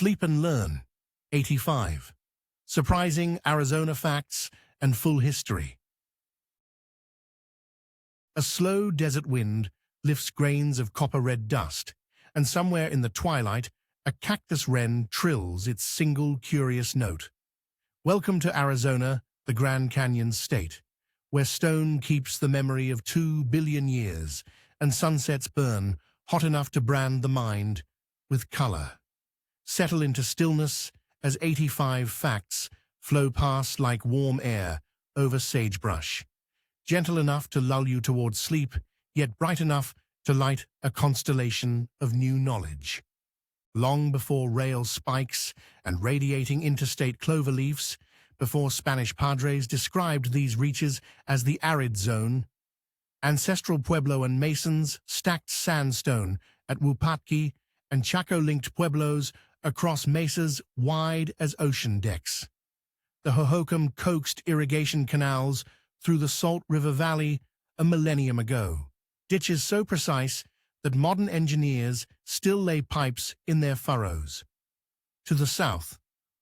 Sleep and Learn, 85. Surprising Arizona Facts and Full History. A slow desert wind lifts grains of copper-red dust, and somewhere in the twilight, a cactus wren trills its single curious note. Welcome to Arizona, the Grand Canyon state, where stone keeps the memory of 2 billion years, and sunsets burn hot enough to brand the mind with color. Settle into stillness as 85 facts flow past like warm air over sagebrush, gentle enough to lull you towards sleep, yet bright enough to light a constellation of new knowledge. Long before rail spikes and radiating interstate cloverleafs, before Spanish padres described these reaches as the arid zone, ancestral Pueblo and Masons stacked sandstone at Wupatki and Chaco-linked pueblos across mesas wide as ocean decks. The Hohokam coaxed irrigation canals through the Salt River Valley a millennium ago, ditches so precise that modern engineers still lay pipes in their furrows. To the south,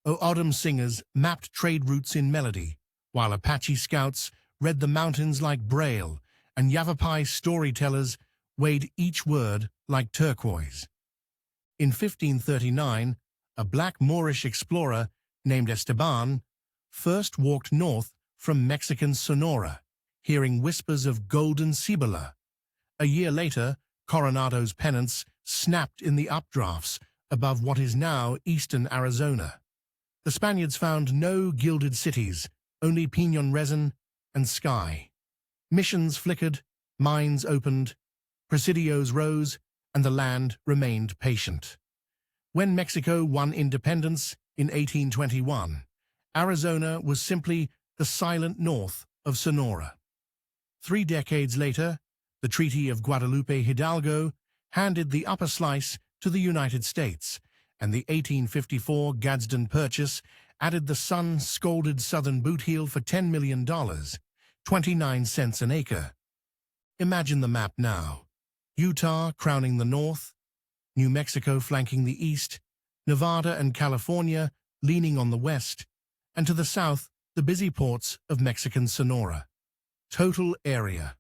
Hohokam singers mapped trade routes in melody, while Apache scouts read the mountains like Braille, and Yavapai storytellers weighed each word like turquoise. In 1539, a black Moorish explorer named Esteban first walked north from Mexican Sonora, hearing whispers of golden Cibola. A year later, Coronado's pennants snapped in the updrafts above what is now eastern Arizona. The Spaniards found no gilded cities, only pinon resin and sky. Missions flickered, mines opened, presidios rose, and the land remained patient. When Mexico won independence in 1821, Arizona was simply the silent north of Sonora. 3 decades later, the Treaty of Guadalupe Hidalgo handed the upper slice to the United States, and the 1854 Gadsden Purchase added the sun-scalded southern bootheel for $10 million, 29 cents an acre. Imagine the map now. Utah crowning the north, New Mexico flanking the east, Nevada and California leaning on the west, and to the south, the busy ports of Mexican Sonora. Total area,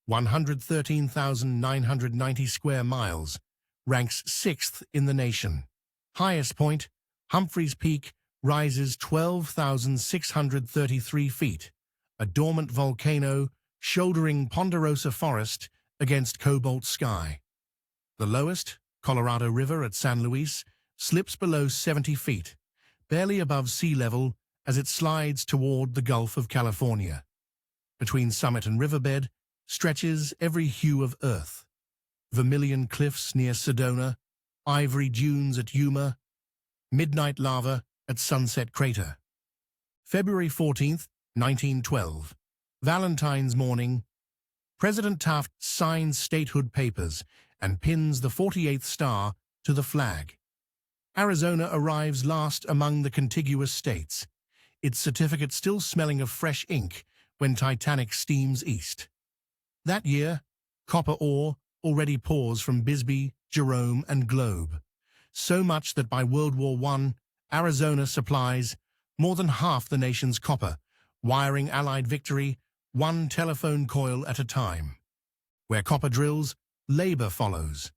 113,990 square miles, ranks 6th in the nation. Highest point, Humphreys Peak, rises 12,633 feet, a dormant volcano shouldering ponderosa forest against cobalt sky. The lowest, Colorado River at San Luis, slips below 70 feet, barely above sea level as it slides toward the Gulf of California. Between summit and riverbed stretches every hue of earth. Vermilion cliffs near Sedona, ivory dunes at Yuma, midnight lava at Sunset Crater. February 14th, 1912. Valentine's morning. President Taft signs statehood papers and pins the 48th star to the flag. Arizona arrives last among the contiguous states, its certificate still smelling of fresh ink when Titanic steams east. That year, copper ore already pours from Bisbee, Jerome, and Globe, so much that by World War I, Arizona supplies more than half the nation's copper, wiring Allied victory 1 telephone coil at a time. Where copper drills, labor follows.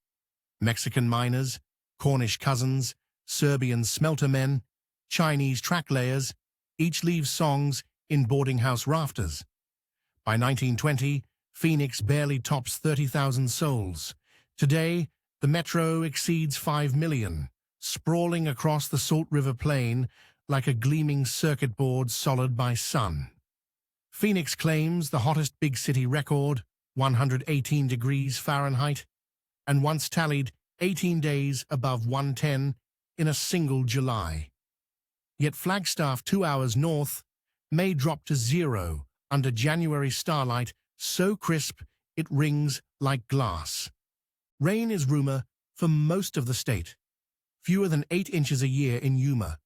Mexican miners, Cornish cousins, Serbian smelter men, Chinese track layers, each leaves songs in boarding house rafters. By 1920, Phoenix barely tops 30,000 souls. Today, the metro exceeds 5 million, sprawling across the Salt River Plain like a gleaming circuit board solid by sun. Phoenix claims the hottest big city record, 118 degrees Fahrenheit, and once tallied 18 days above 110 in a single July. Yet Flagstaff 2 hours north may drop to 0 under January starlight so crisp it rings like glass. Rain is rumor for most of the state, fewer than 8 inches a year in Yuma,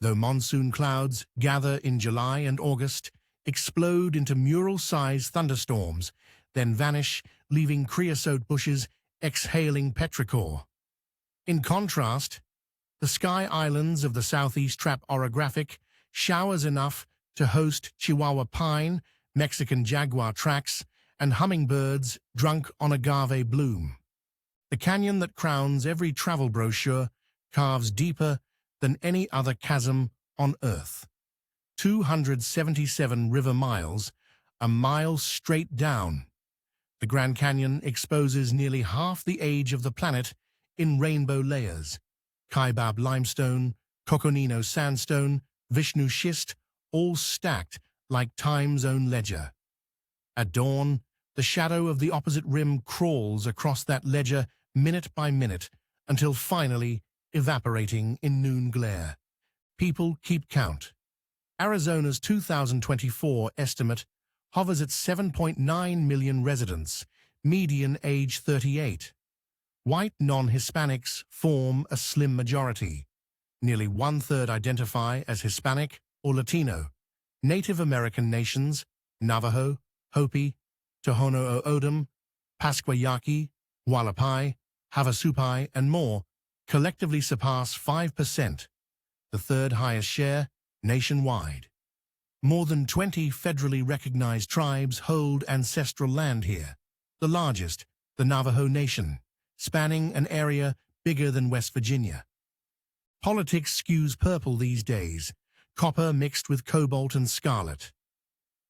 though monsoon clouds gather in July and August, explode into mural-sized thunderstorms, then vanish, leaving creosote bushes exhaling petrichor. In contrast, The Sky Islands of the southeast trap orographic, showers enough to host Chihuahua pine, Mexican jaguar tracks, and hummingbirds drunk on agave bloom. The canyon that crowns every travel brochure carves deeper than any other chasm on Earth. 277 river miles, a mile straight down. The Grand Canyon exposes nearly half the age of the planet in rainbow layers. Kaibab limestone, Coconino sandstone, Vishnu schist, all stacked like time's own ledger. At dawn, the shadow of the opposite rim crawls across that ledger minute by minute until finally evaporating in noon glare. People keep count. Arizona's 2024 estimate hovers at 7.9 million residents, median age 38. White non-Hispanics form a slim majority. Nearly one-third identify as Hispanic or Latino. Native American nations, Navajo, Hopi, Tohono O'odham, Pasquayaki, Hualapai, Havasupai, and more, collectively surpass 5%, the third highest share nationwide. More than 20 federally recognized tribes hold ancestral land here, the largest, the Navajo Nation, spanning an area bigger than West Virginia. Politics skews purple these days, copper mixed with cobalt and scarlet.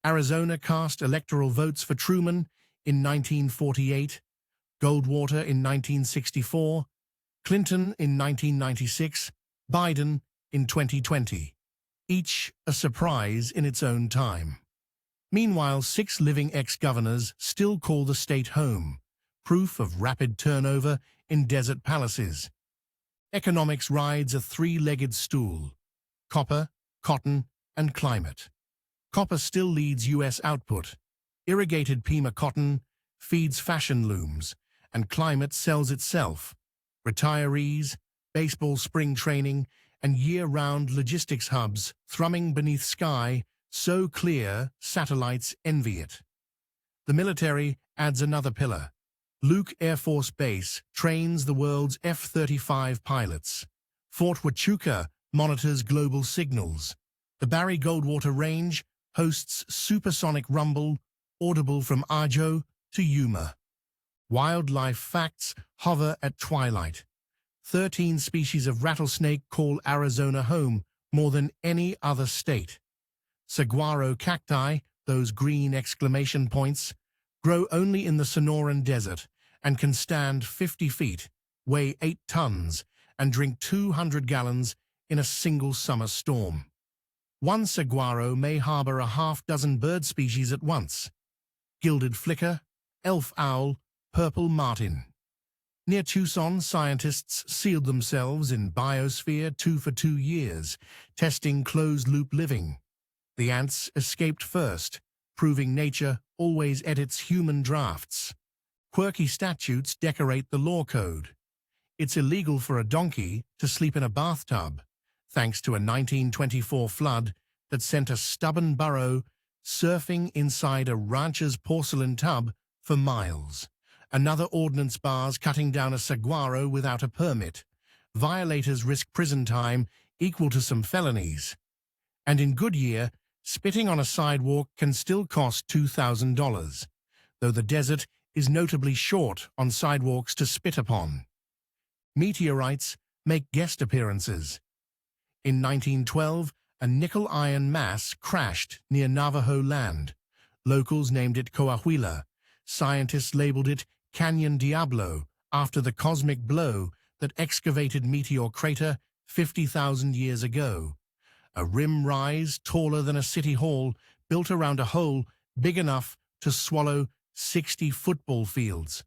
Arizona cast electoral votes for Truman in 1948, Goldwater in 1964, Clinton in 1996, Biden in 2020. Each a surprise in its own time. Meanwhile, 6 living ex-governors still call the state home, proof of rapid turnover in desert palaces. Economics rides a 3-legged stool: copper, cotton, and climate. Copper still leads U.S. output. Irrigated Pima cotton feeds fashion looms, and climate sells itself. Retirees, baseball spring training, and year-round logistics hubs thrumming beneath sky so clear satellites envy it. The military adds another pillar. Luke Air Force Base trains the world's F-35 pilots. Fort Huachuca monitors global signals. The Barry Goldwater Range hosts supersonic rumble, audible from Ajo to Yuma. Wildlife facts hover at twilight. 13 species of rattlesnake call Arizona home more than any other state. Saguaro cacti, those green exclamation points, grow only in the Sonoran Desert and can stand 50 feet, weigh 8 tons, and drink 200 gallons in a single summer storm. One saguaro may harbor a half-dozen bird species at once: gilded flicker, elf owl, purple martin. Near Tucson, scientists sealed themselves in biosphere 2 for 2 years, testing closed-loop living. The ants escaped first, proving nature always edits human drafts. Quirky statutes decorate the law code. It's illegal for a donkey to sleep in a bathtub, thanks to a 1924 flood that sent a stubborn burro surfing inside a rancher's porcelain tub for miles. Another ordnance bars cutting down a saguaro without a permit. Violators risk prison time equal to some felonies. And in Goodyear, spitting on a sidewalk can still cost $2,000, though the desert is notably short on sidewalks to spit upon. Meteorites make guest appearances. In 1912, a nickel-iron mass crashed near Navajo land. Locals named it Coahuila. Scientists labeled it Canyon Diablo after the cosmic blow that excavated Meteor crater 50,000 years ago. A rim rise taller than a city hall built around a hole big enough to swallow 60 football fields.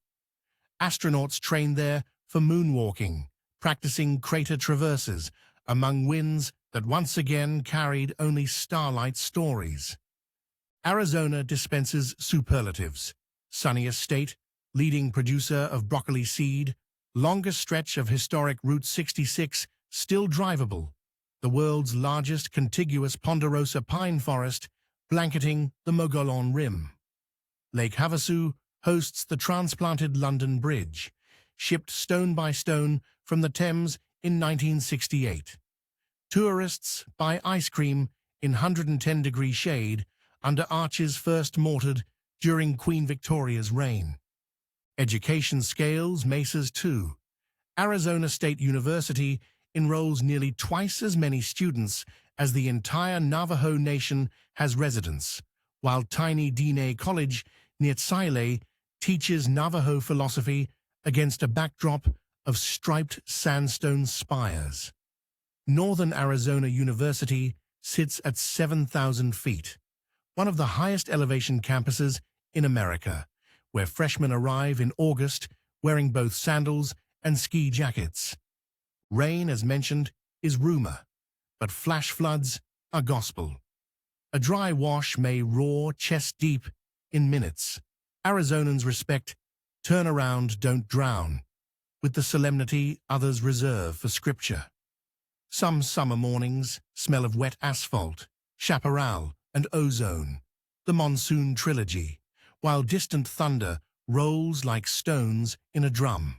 Astronauts trained there for moonwalking, practicing crater traverses among winds that once again carried only starlight stories. Arizona dispenses superlatives. Sunniest state, leading producer of broccoli seed, longest stretch of historic Route 66 still drivable, the world's largest contiguous ponderosa pine forest blanketing the Mogollon Rim. Lake Havasu hosts the transplanted London Bridge, shipped stone by stone from the Thames in 1968. Tourists buy ice cream in 110-degree shade under arches first mortared during Queen Victoria's reign. Education scales mesas too. Arizona State University enrolls nearly twice as many students as the entire Navajo Nation has residents, while tiny Diné College near Tsileh teaches Navajo philosophy against a backdrop of striped sandstone spires. Northern Arizona University sits at 7,000 feet, one of the highest elevation campuses in America, where freshmen arrive in August wearing both sandals and ski jackets. Rain, as mentioned, is rumor, but flash floods are gospel. A dry wash may roar chest-deep in minutes. Arizonans respect "turn around, don't drown," with the solemnity others reserve for scripture. Some summer mornings smell of wet asphalt, chaparral, and ozone, the Monsoon trilogy, while distant thunder rolls like stones in a drum.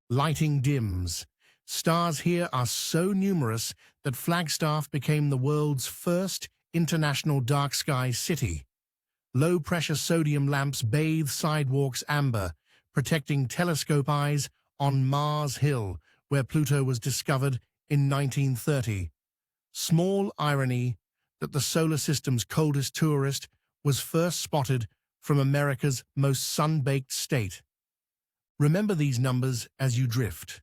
Lighting dims. Stars here are so numerous that Flagstaff became the world's first international dark sky city. Low-pressure sodium lamps bathe sidewalks amber, protecting telescope eyes on Mars Hill, where Pluto was discovered in 1930. Small irony that the solar system's coldest tourist was first spotted from America's most sun-baked state. Remember these numbers as you drift.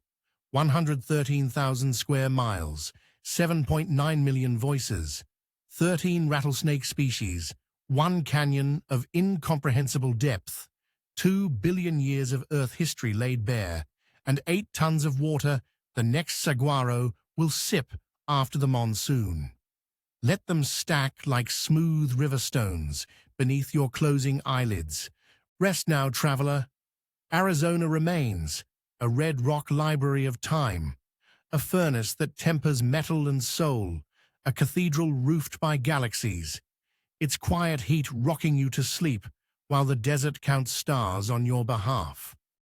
113,000 square miles, 7.9 million voices, 13 rattlesnake species, one canyon of incomprehensible depth, 2 billion years of Earth history laid bare, and 8 tons of water the next saguaro will sip after the monsoon. Let them stack like smooth river stones beneath your closing eyelids. Rest now, traveler. Arizona remains, a red rock library of time, a furnace that tempers metal and soul, a cathedral roofed by galaxies, its quiet heat rocking you to sleep while the desert counts stars on your behalf.